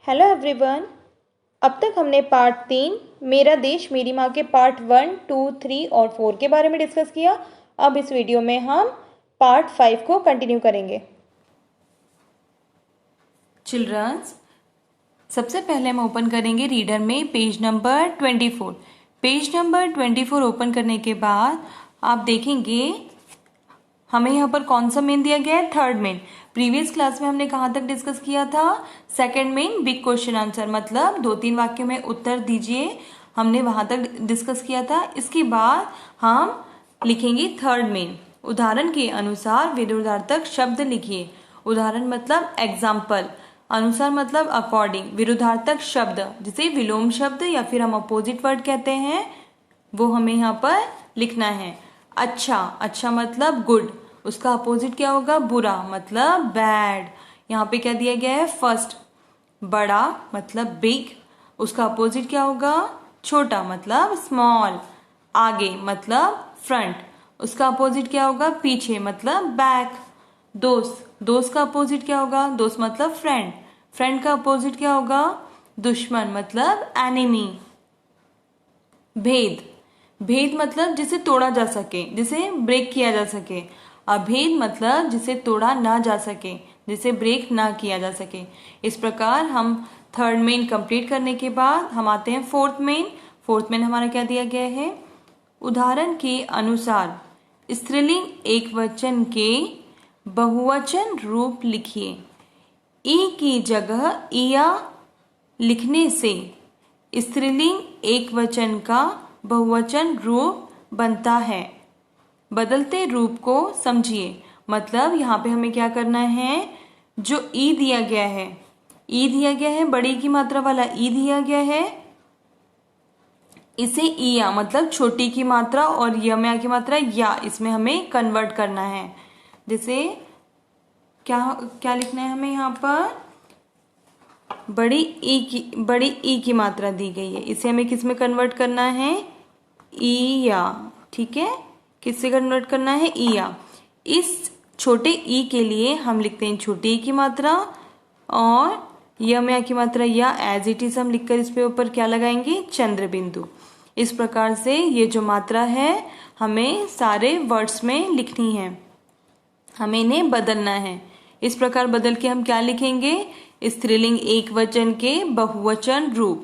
Hello everyone. अब तक हमने पार्ट 3 मेरा देश मेरी माँ के पार्ट 1, 2, 3 और 4 के बारे में डिस्कस किया। अब इस वीडियो में हम पार्ट 5 को कंटिन्यू करेंगे। चिल्ड्रंस, सबसे पहले हम ओपन करेंगे रीडर में page number 24। Page number 24 open करने के बाद आप देखेंगे हमें यहाँ पर कौन सा मेन दिया गया है, थर्ड मेन। प्रीवियस क्लास में हमने कहाँ तक डिस्कस किया था, second main big question answer, मतलब 2-3 वाक्यों में उत्तर दीजिए, हमने वहां तक डिस्कस किया था। इसके बाद हम लिखेंगे थर्ड मेन। उदाहरण के अनुसार विरुद्धार्थक शब्द लिखिए। उदाहरण मतलब एग्जाम्पल, अनुसार मतलब अकॉर्डिंग, विरुद्धार्थक शब्द जिसे विलोम शब्द या फिर हम अपोजिट वर्ड कहते हैं वो हमें यहाँ पर लिखना है। अच्छा, अच्छा मतलब गुड, उसका अपोजिट क्या होगा, बुरा मतलब बैड। यहाँ पे क्या दिया गया है, फर्स्ट। बड़ा मतलब बिग, उसका अपोजिट क्या होगा, छोटा मतलब स्मॉल। आगे मतलब फ्रंट, उसका अपोजिट क्या होगा, पीछे मतलब बैक। दोस्त, दोस्त का अपोजिट क्या होगा, दोस्त मतलब फ्रेंड। फ्रेंड का अपोजिट क्या होगा, दुश्मन मतलब एनिमी। भेद, भेद मतलब जिसे तोड़ा जा सके, जिसे ब्रेक किया जा सके। अभेद मतलब जिसे तोड़ा ना जा सके, जिसे ब्रेक ना किया जा सके। इस प्रकार हम थर्ड मेन कंप्लीट करने के बाद हम आते हैं फोर्थ मेन। फोर्थ मेन हमारा क्या दिया गया है, उदाहरण के अनुसार स्त्रीलिंग एक वचन के बहुवचन रूप लिखिए। ई की जगह इया लिखने से स्त्रीलिंग एक वचन का बहुवचन रूप बनता है। बदलते रूप को समझिए, मतलब यहाँ पे हमें क्या करना है, जो ई दिया गया है, ई दिया गया है, बड़ी की मात्रा वाला ई दिया गया है, इसे इया मतलब छोटी की मात्रा और यमया की मात्रा या, इसमें हमें कन्वर्ट करना है। जैसे क्या क्या लिखना है हमें यहाँ पर, बड़ी ई की मात्रा दी गई है, इसे हमें किस में कन्वर्ट करना है, ईया। ठीक है, किससे कन्वर्ट करना है, ईया। इस छोटे ई के लिए हम लिखते हैं छोटी ई की मात्रा, और यमया की मात्रा या एज इट इज हम लिखकर इस पे ऊपर क्या लगाएंगे, चंद्र बिंदु। इस प्रकार से ये जो मात्रा है हमें सारे वर्ड्स में लिखनी है, हमें इन्हें बदलना है। इस प्रकार बदल के हम क्या लिखेंगे, स्त्रीलिंग एक वचन के बहुवचन रूप।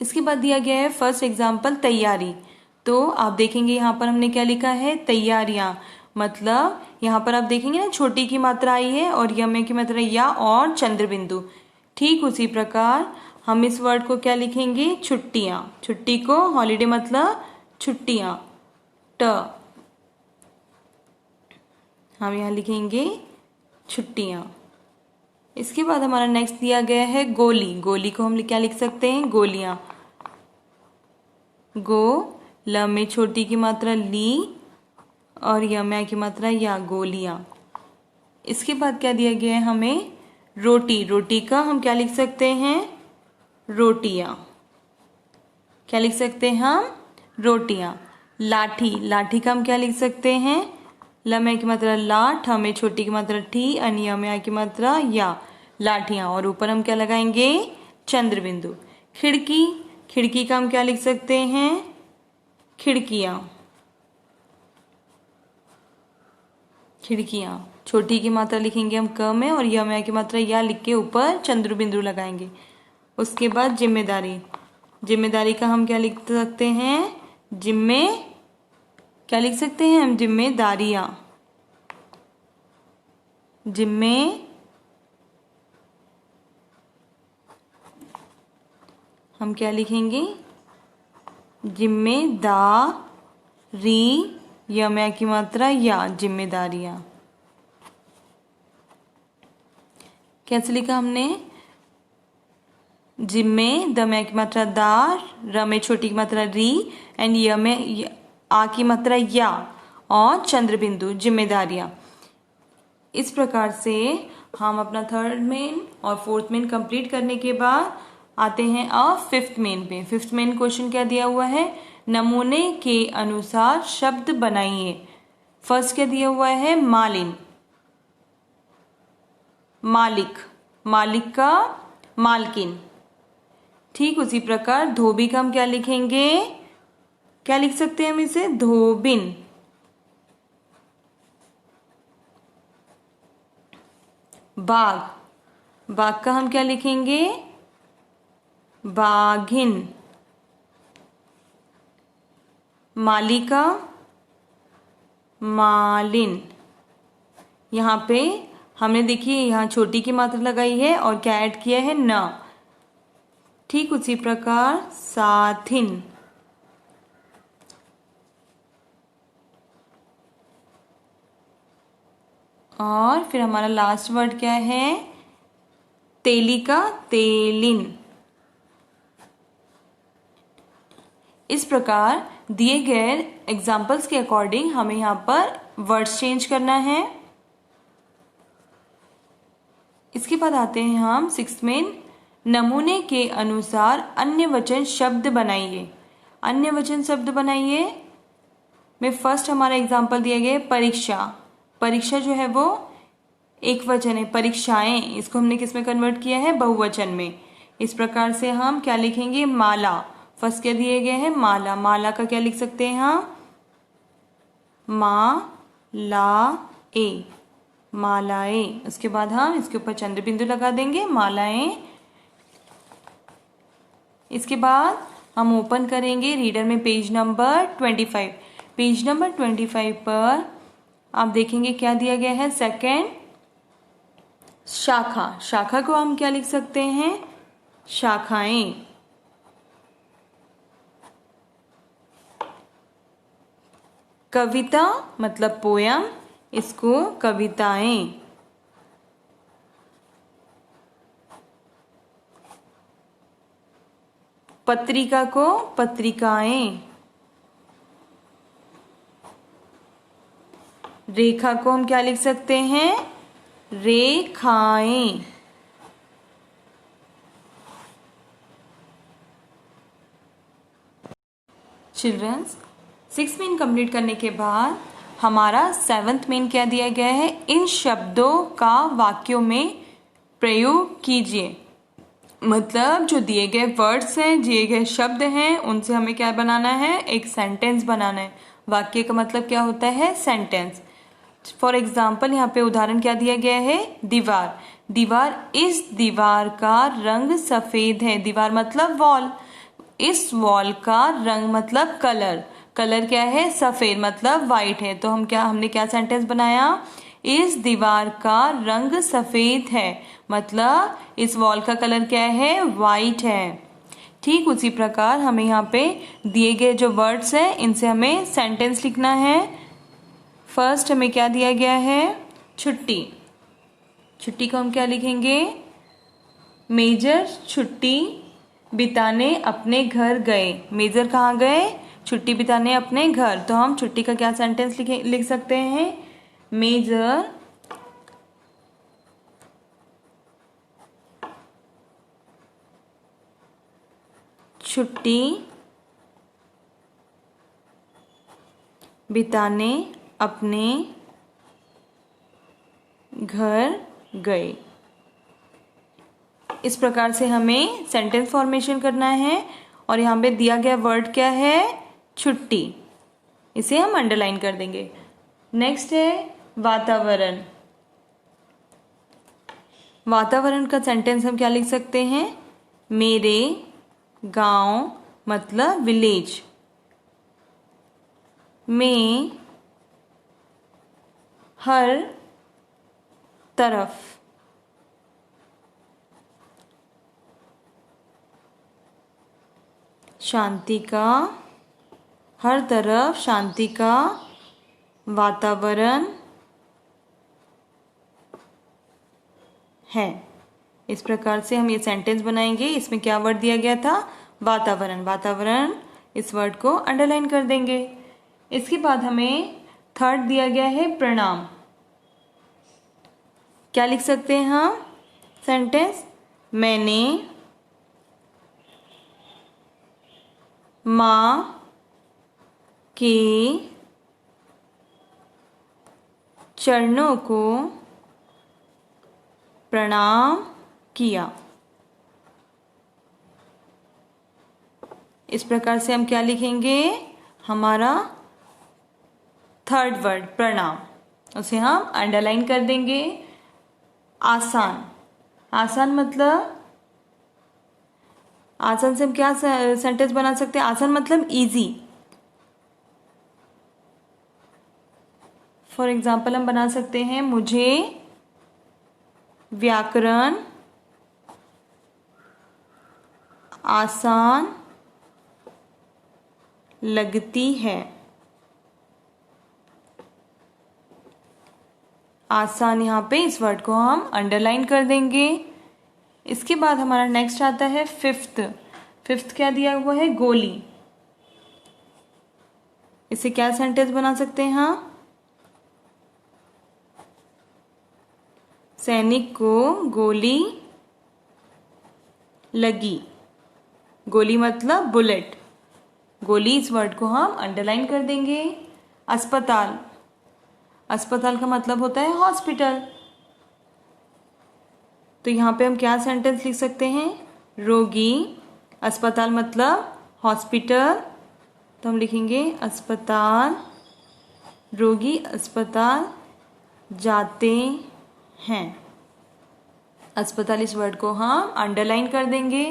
इसके बाद दिया गया है फर्स्ट एग्जाम्पल तैयारी। तो आप देखेंगे यहाँ पर हमने क्या लिखा है, तैयारियां, मतलब यहाँ पर आप देखेंगे ना छोटी की मात्रा आई है और यमय की मात्रा या और चंद्र बिंदु। ठीक उसी प्रकार हम इस वर्ड को क्या लिखेंगे, छुट्टियां। छुट्टी को हॉलीडे मतलब छुट्टियां, ट हम यहाँ लिखेंगे छुट्टियां। इसके बाद हमारा नेक्स्ट दिया गया है गोली। गोली को हम क्या लिख सकते हैं, गोलियां। गो, ल में छोटी की मात्रा ली और यमया की मात्रा या, गोलियां। इसके बाद क्या दिया गया है हमें, रोटी। रोटी का हम क्या लिख सकते हैं, रोटियां। क्या लिख सकते हैं हम, रोटियां। लाठी, लाठी का हम क्या लिख सकते हैं, लमय की मात्रा ला, ठ में छोटी की मात्रा ठी, अनियमया की मात्रा या, लाठियां। और ऊपर हम क्या लगाएंगे, चंद्र बिंदु। खिड़की, खिड़की का हम क्या लिख सकते हैं, खिड़कियां। खिड़कियां, छोटी की मात्रा लिखेंगे हम क में और यमया की मात्रा या लिख के ऊपर चंद्र बिंदु लगाएंगे। उसके बाद जिम्मेदारी। जिम्मेदारी का हम क्या लिख सकते हैं, जिम्मे, क्या लिख सकते हैं हम, जिम्मेदारियां। जिम्मे, हम क्या लिखेंगे, जिम्मेदारी, यमया की मात्रा या, जिम्मेदारियां। कैसे लिखा हमने, जिम्मे, दमया की मात्रा दार, र में छोटी की मात्रा री एंड य में आ की मात्रा या और चंद्र बिंदु, जिम्मेदारियां। इस प्रकार से हम अपना थर्ड मेन और फोर्थ मेन कंप्लीट करने के बाद आते हैं अब फिफ्थ मेन पे। फिफ्थ मेन क्वेश्चन क्या दिया हुआ है, नमूने के अनुसार शब्द बनाइए। फर्स्ट क्या दिया हुआ है, मालिन। मालिक, मालिक का मालकिन। ठीक उसी प्रकार धोबी का हम क्या लिखेंगे, क्या लिख सकते हैं हम इसे, धोबिन। बाघ, बाघ का हम क्या लिखेंगे, बाघिन। मालिका, मालिन। यहाँ पे हमने देखिए यहाँ छोटी की मात्रा लगाई है और क्या ऐड किया है, न। ठीक उसी प्रकार साथिन। और फिर हमारा लास्ट वर्ड क्या है, तेलिका, तेलिन। इस प्रकार दिए गए एग्जाम्पल्स के अकॉर्डिंग हमें यहाँ पर वर्ड्स चेंज करना है। इसके बाद आते हैं हम 6 में, नमूने के अनुसार अन्य वचन शब्द बनाइए। अन्य वचन शब्द बनाइए में फर्स्ट हमारा एग्जाम्पल दिया गया है परीक्षा। परीक्षा जो है वो एक वचन है, परीक्षाएं इसको हमने किस में कन्वर्ट किया है, बहुवचन में। इस प्रकार से हम क्या लिखेंगे, माला। फर्स्ट क्या दिए गए हैं, माला। माला का क्या लिख सकते हैं हम, मा ला ए, मालाएं। उसके बाद हम इसके ऊपर चंद्र बिंदु लगा देंगे, मालाएं। इसके बाद हम ओपन करेंगे रीडर में पेज नंबर 25। पेज नंबर 25 पर आप देखेंगे क्या दिया गया है, सेकंड, शाखा। शाखा को हम क्या लिख सकते हैं, शाखाएं। कविता मतलब पोयम, इसको कविताएं। पत्रिका को पत्रिकाएं। रेखा को हम क्या लिख सकते हैं, रेखाएं। चिल्ड्रंस, 6 मेन कंप्लीट करने के बाद हमारा 7th मेन क्या दिया गया है, इन शब्दों का वाक्यों में प्रयोग कीजिए। मतलब जो दिए गए वर्ड्स हैं, दिए गए शब्द हैं, उनसे हमें क्या बनाना है, एक सेंटेंस बनाना है। वाक्य का मतलब क्या होता है, सेंटेंस। फॉर एग्जाम्पल यहाँ पे उदाहरण क्या दिया गया है, दीवार। दीवार, इस दीवार का रंग सफेद है। दीवार मतलब वॉल। इस वॉल का रंग मतलब कलर। कलर क्या है, सफेद मतलब वाइट है। तो हमने क्या सेंटेंस बनाया, इस दीवार का रंग सफेद है, मतलब इस वॉल का कलर क्या है, वाइट है। ठीक उसी प्रकार हमें यहाँ पे दिए गए जो वर्ड्स हैं, इनसे हमें सेंटेंस लिखना है। फर्स्ट हमें क्या दिया गया है, छुट्टी। छुट्टी को हम क्या लिखेंगे, मेजर छुट्टी बिताने अपने घर गए। मेजर कहाँ गए, छुट्टी बिताने अपने घर। तो हम छुट्टी का क्या सेंटेंस लिख सकते हैं, मेजर छुट्टी बिताने अपने घर गए। इस प्रकार से हमें सेंटेंस फॉर्मेशन करना है। और यहाँ पे दिया गया वर्ड क्या है, छुट्टी। इसे हम अंडरलाइन कर देंगे। नेक्स्ट है वातावरण। वातावरण का सेंटेंस हम क्या लिख सकते हैं, मेरे गांव मतलब विलेज में हर तरफ शांति का, हर तरफ शांति का वातावरण है। इस प्रकार से हम ये सेंटेंस बनाएंगे। इसमें क्या वर्ड दिया गया था, वातावरण। वातावरण, इस वर्ड को अंडरलाइन कर देंगे। इसके बाद हमें थर्ड दिया गया है प्रणाम। क्या लिख सकते हैं हम सेंटेंस, मैंने माँ के चरणों को प्रणाम किया। इस प्रकार से हम क्या लिखेंगे, हमारा थर्ड वर्ड प्रणाम, उसे हम अंडरलाइन कर देंगे। आसान, आसान मतलब, आसान से हम क्या सेंटेंस बना सकते हैं, आसान मतलब इजी। फॉर एग्जाम्पल हम बना सकते हैं, मुझे व्याकरण आसान लगती है। आसान, यहाँ पे इस वर्ड को हम अंडरलाइन कर देंगे। इसके बाद हमारा नेक्स्ट आता है फिफ्थ। फिफ्थ क्या दिया हुआ है, गोली। इसे क्या सेंटेंस बना सकते हैं हम, सैनिक को गोली लगी। गोली मतलब बुलेट, गोली इस वर्ड को हम अंडरलाइन कर देंगे। अस्पताल, अस्पताल का मतलब होता है हॉस्पिटल, तो यहाँ पे हम क्या सेंटेंस लिख सकते हैं, रोगी, अस्पताल मतलब हॉस्पिटल, तो हम लिखेंगे अस्पताल, रोगी अस्पताल जाते हैं। अस्पताल इस वर्ड को हम अंडरलाइन कर देंगे।